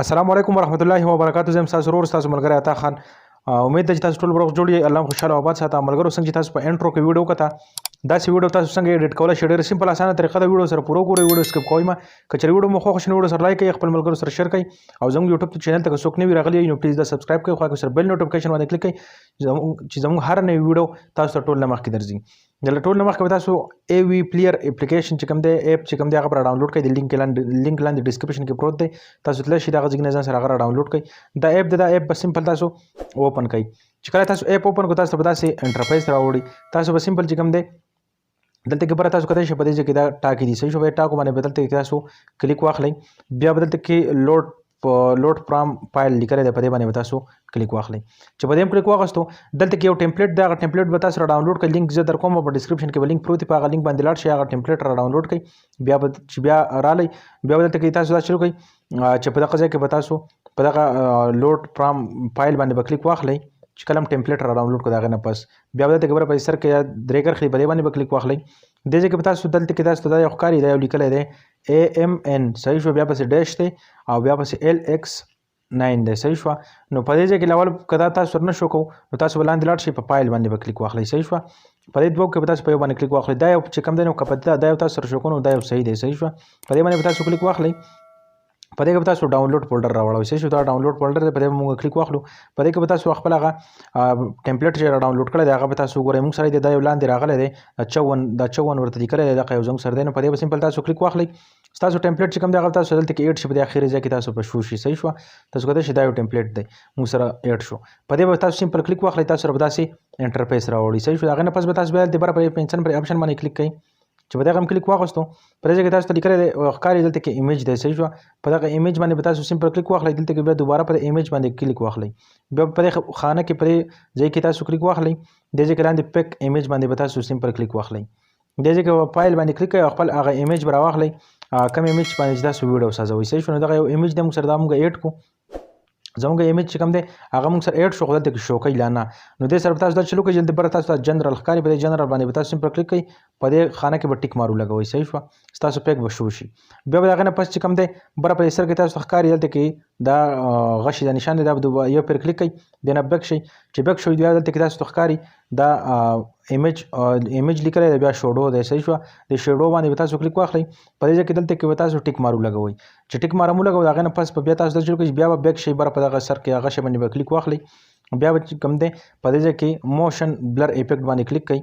السلام علیکم ورحمۃ اللہ وبرکاتہ. زم تاسو ورور تاسو ملګری عطا خان. امید ده چې تاسو ټول بروغ جوړ الله خوشاله او آباد ساته. ملګرو څنګه چې تاسو په انټرو کې ویډیو کته دا سی ویډیو تاسو څنګه ایډیټ کولای شئ ډېر سمپل اسانه طریقه د ویډیو سره پوره ګورئ. ویډیو سکپ کوئ ما کچری ویډیو مو خوښ شنه ویډیو سره لایک کړئ، خپل ملګرو سره شیر کړئ او زموږ یوټیوب چینل ته څوک نه وی راغلی نو پلیز دا سبسکرایب کړئ، خو هغه سره بیل نوټیفیکیشن باندې کلیک کړئ چې زموږ هر نوی ویډیو تاسو ته ټول نه مخکې درځي. د ټول نه مخکې تاسو Avee پلیئر اپلیکیشن چې کوم دی اپ چې کوم دی هغه پر ډاونلوډ کړئ. د لینک لاندې ډسکرپشن کې پروت دی، تاسو تللی شئ دغه ځای نه ځان سره هغه ډاونلوډ کړئ. دا اپ دی، دا اپ به سمپل تاسو اوپن کړئ. چې کله تاسو اپ اوپن کړئ تاسو به داسې انټرفیس راوړي. تاسو به سمپل چې کوم دی دلته کې بره تاسو کتای شئ په دې ځای کې دا ټاکې دي، صحیح شو. ټاکو باندې به دلته کې تاسو کلیک واخلئ، بیا به دلته کې لوډ فرام فایل لیکلی دی، په دې باندې به تاسو کلیک واخلئ. چې په دې هم کلیک واخیستو دلته کې یو ټمپلیټ دی، هغه ټمپلیټ به تاسو را ډاونلوډ کړئ. لینک زه در کوم په ډسکرپشن کې به لینک پروت دی، په هغه لینک باندې لاړ شئ، هغه ټمپلیټ را ډاونلوډ کړئ. بیا به چې بیا رالی بیا به دلته کې تاسو دا شروع کړئ چې په دغه ځای کې به تاسو په دغه لوډ فرام فایل باندې به کلیک واخلئ. چې کله هم ټمپلیټ را ډاونلوډ کړو د هغې نه پس بیا به دلته کې بره په سر کې یا درې کرښې په دې باندې به کلیک واخلئ. دې ځای کې به تاسو دلته کې تاسو ته دا یو ښکاري دا یو لیکلی دی AMN، صحیح شو. بیا پسې ډیش دی او بیا پسې LX9 دی، صحیح شوه. نو په دې ځای کې لاول که دا تاسو نه شو کوو نو تاسو به لاندې لاړ شئ، په فایل باندې به کلیک واخلئ، صحیح شوه. په دې دوو کې به تاسو په یو باندې کلیک واخلئ. دا یو چې کوم دی نو که په دا یو تاسو سره شو کوو نو دا یو صحیح دی، صحیح شوه. په دې باندې به تاسو کلیک واخلئ. په دې کې به تاسو ډاونلوډ فولډر راوړئ، صحیح شو. دا ډاونلوډ فولډر دی، په دې به موږ کلیک واخلو. په دې کې به تاسو خپل هغه ټمپلیټ چې را ډاونلوډ کړی دی هغه به تاسو وګورئ. موږ سره دی دا یو لاندې راغلی دی 54 ورته لیکلی دی، دغه یو زموږ سره دی. نو په دې به سمپل تاسو کلیک واخلئ. ستاسو ټمپلیټ چې کوم دی هغه تاسو دلته کې ایډ شي، په دې اخري ځای کې تاسو په شو شي، صحیح شوه. تاسو کتای شئ دا یو ټمپلیټ دی موږ سره ایډ شو. په دې به تاسو سمپل کلیک واخلئ، تاسو سره به داسې انټرفیس راوړي، صحیح شو. هغې نه پس به تاسو بیا د بره پر پنسن پر اپشن باندې کلیک کړئ. چې په دغه هم کلیک واخیستو په دې ځای کې تاسو ته لیکلی دی ښکاري دلته کې ایمیج دی، صحیح شوه. په دغه ایمیج باندې به تاسو سمپل کلیک واخلئ. دلته کې بیا دوباره په ایمیج باندې کلیک واخلئ. بیا په دې خانه کې په دې ځای کې تاسو کلیک واخلئ. دې ځای کې لاندې پک ایمیج باندې به تاسو سمپل کلیک واخلئ. دې ځای کې فایل باندې کلیک کړئ او خپل هغه ایمیج به راواخلئ، کوم ایمیج باندې چې تاسو ویډیو سازوئ، صحیح شو. نو دغه یو ایمیج دی موږ سره دا موږ ایډ کړو. زموږ ایمیج چې کوم دی هغه موږ سره ایډ شو، خو دلته کې شو کوي لا نه. نو دې سره به تاسو دا چلو کوئ. دلته بره تاسو ته جنرال ښکاري، په دې جنرال باندې به تاسو سمپل کلیک کوئ. په دې خانه کې به ټیک مارو لګوئ، صحیح شوه. ستاسو پیک به شو شي. بیا به د هغې نه پس چې کوم دی بره په سر کې تاسو ته ښکاري دلته کې دا غشي دا نشان دی، دا به یو پرې کلیک کوئ. دې نه بیک شئ. چې بیک شوئ بیا دلته کې تاسو ته ښکاري دا ایمیج لیکلی دی، بیا شیډو دی، صحیح شوه. د شیډو باندې به تاسو کلیک واخلئ. په دې ځای کې دلته کې به تاسو ټیک مارو لګوئ. چې ټیک مارو ولګوئ د هغې نه پس بیا تاسو دا شروع کړئ. بیا به بیک شئ، بره په دغه سر کې هغه شی باندې به کلیک واخلئ. بیا به چې کوم دی په دې ځای کې موشن بلر افیکټ باندې کلیک کړئ،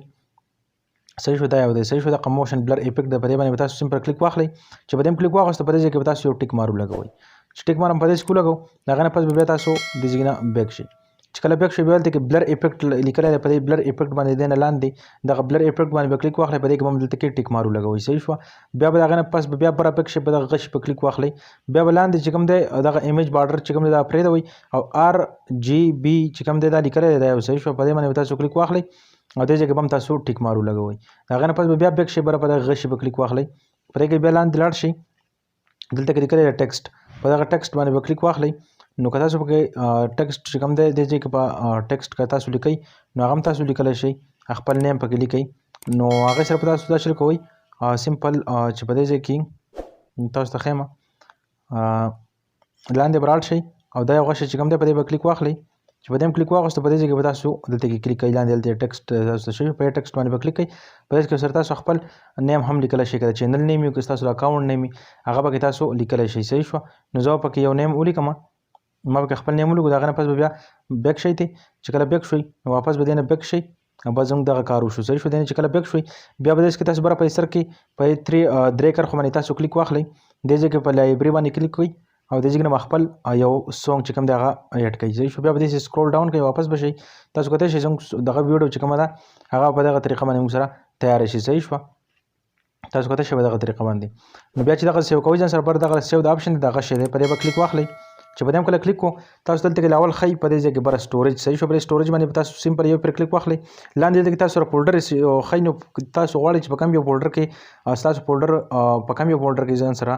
صحیح شو. دا یو دی، صحیح شو. دغه موشن بلر افیکټ دی، په دې باندې به تاسو سمپل کلیک واخلئ. چې په دې هم کلیک واخیستو په دې ځای کې به تاسو یو ټیک مارو لګوئ. چې ټیک مار هم په دې ځای کې ولګوو د هغې نه پس بیا تاسو دې ځای نه بیک شئ. چې کله بیک شئ بیا دلته کې بلر افیکټ لیکلی دی، په دې بلر افیکټ باندې دې نه لاندې دغه بلر افیکټ باندې به کلیک واخلئ. په دې کې به هم دلته کې ټیک مارو لګوئ، صحیح شوه. بیا به د هغې نه پس بیا بره بیک شئ، په دغه غشي په کلیک واخلئ. بیا به لاندې چې کوم دی دغه ایمیج بارډر چې کوم دی دا پرېږدوئ او RGB چې کوم دی دا لیکلی دی دا یو، صحیح شوه. په دې باندې به تاسو کلیک واخلئ او دې ځای کې به هم تاسو ټیک مارو لګوئ. د هغې نه پس بیا بیک شئ، بره په دغه غشي په کلیک واخلئ. په دې کې بیا لاندې لاړ شئ. دلته کې لیکلی دی ټیکسټ، په دغه ټیکسټ باندې به کلیک واخلئ. نو که تاسو پکې ټیکسټ چې کوم دی دې ځای کې په ټیکسټ که تاسو لیکئ نو هغه هم تاسو لیکلی شئ، خپل نیم پکې لیکئ. نو هغې سره به تاسو دا شروع کوئ سمپل چې په دې ځای کې تاسو ته ښیم لاندې به راړ شئ او دا یو غشی چې کوم دی په دې به کلیک واخلئ. چې په دې هم کلیک واخیستو په دې ځای کې به تاسو دلته کې کلیک کوئ. لاندې دلته ټیکسټ تاسو ته شوي، په دې ټیکسټ باندې به کلیک کوئ. په دې کې سره تاسو خپل نیم هم لیکلی شئ، که د چینل نیم وي که ستاسو د اکاونټ نیم وي هغه پکې تاسو لیکلی شئ، صحیح شوه. نو زه به پکې یو نیم ولیکم، ما پکې خپل نیم ولیکو. د هغې نه پس به بیا بیک شئ ته. چې کله بیک شوئ نو واپس به دې نه بیک شئ او بس زموږ دغه کار وشو، صحیح شو. دې نه چې کله بیک شوئ بیا به داسې کې تاسو بره په سر کې په درې کرښو باندې تاسو کلیک واخلئ. دې ځای کې په لایبرري باندې کلیک کوئ او دې ځای کې نه خپل یو سونګ چې کوم دی هغه ایډ کړئ، صحیح شو. بیا به داسې سکرول ډاون کړئ، واپس به شئ. تاسو کتای شئ زموږ دغه ویډیو چې کومه ده هغه په دغه طریقه باندې موږ سره تیاره شي، صحیح شوه. تاسو کتای شئ په دغه طریقه باندې. نو بیا چې دغه سیو کوئ ځان سره بر دغه سیو د آپشن دی دغه شی دی، په دې به کلیک واخلئ. چې په دې هم کله کلیک کړو تاسو دلته کې لاول ښایي په دې ځای کې بره سټوریج، صحیح شو. په دې سټوریج باندې به تاسو سمپل یو پرې کلیک واخلئ. لاندې دلته کې تاسو سره فولډر ښایي، نو تاسو غواړئ چې په کوم یو فولډر کې ستاسو فولډر په کوم یو فولډر کې ځان سره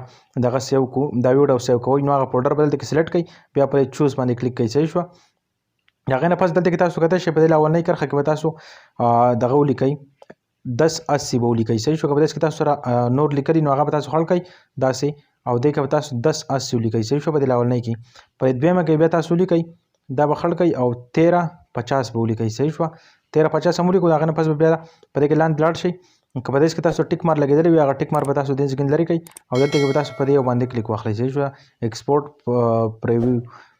دغه سیو کړو دا ویډیو سیو کوئ نو هغه فولډر به دلته کې سلیکټ کړئ. بیا په چوز باندې کلیک کړئ، صحیح شوه. د هغې نه پس دلته کې تاسو کتای شئ په دې اولنۍ کرښه کې به تاسو دغه ولیکئ 1080 به ولیکئ، صحیح شو. که په داسې کې تاسو سره نور لیکلي نو هغه به تاسو خړ کړئ داسې او دې کې به تاسو 1080 ولیکئ. صحیح شو. په دې لاولنۍ کې په دویمه کې بیا تاسو ولیکئ دا به خړ کئ او 1350 به ولیکئ. صحیح شو. 1350 هم ولیکو. هغه نه پس بیا په دې کې لاندې لاړ شئ. که په دې کې تاسو ټیک مار لګېدلی وي هغه ټیک مار به تاسو دې ځای کې لرې کړئ او دلته کې به تاسو په دې یو باندې کلیک واخلئ. صحیح شو. ایکسپورټ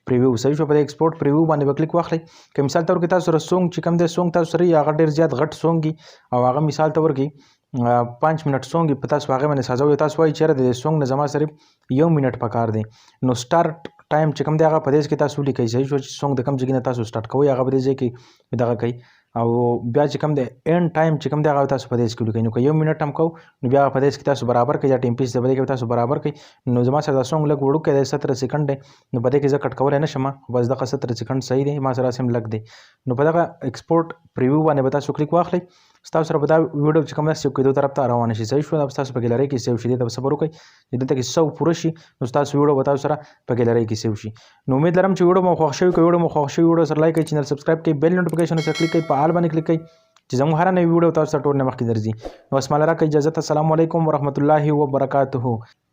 پریویو. صحیح شو. په دې ایکسپورټ پریویو باندې به کلیک واخلئ. که مثال تور کې تاسو سره سونګ چې کوم دی سونګ تاسو سره هغه ډېر زیات غټ سونګ او هغه مثال تور کې 5 منټ سونګ په تاسو هغه باندې سازوي. تاسو وایي چیرې د سونګ نه زما صرف 1 منټ پکار دی نو سٹارټ ټایم چې کوم دی هغه په دې کې تاسو لیکئ. صحیح شو. سونګ د کوم ځای نه تاسو سٹارټ کوئ هغه په دې ځای کې دغه کوي او بیا چې کوم دی اینډ ټایم چې کوم دی هغه تاسو په دې کې لیکئ. نو که 1 منټ هم کو نو بیا په دې کې تاسو برابر کړئ یا ټیم پیس دی په دې کې تاسو برابر کړئ. نو زما سره دا سونګ لږ وړوکی دی 17 سیکنډ دی نو په دې کې زه کټ کولی نه شم بس دغه 17 سیکنډ صحیح دی ما سره سم لږ دی. نو په دغه ایکسپورټ پریویو باندې به تاسو کلیک واخلئ. ستاسو سره به دا ویډیو چې کوم ده سیو کېدو طرف ته روانه شي. صحیح شو. دا ستاسو په ګیلرۍ کې سیو شي. دې ته به صبر وکړئ چې دلته کې 100 پوره شي نو ستاسو ویډیو به تاسو سره په ګیلرۍ کې سیو شي. نو امید لرم چې ویډیو مو خوښ شوي. که ویډیو مو خوښ شوي ویډیو سره لایک کړئ چینل سبسکرایب کړئ بیل نوټیفیکیشن سره کلیک کړئ په آل باندې کلیک کړئ چې زموږ هره نوې ویډیو تاسو ته ټول نه مخکې درځي. نو اسماله راکړئ اجازه. السلام علیکم ورحمت الله وبرکاته.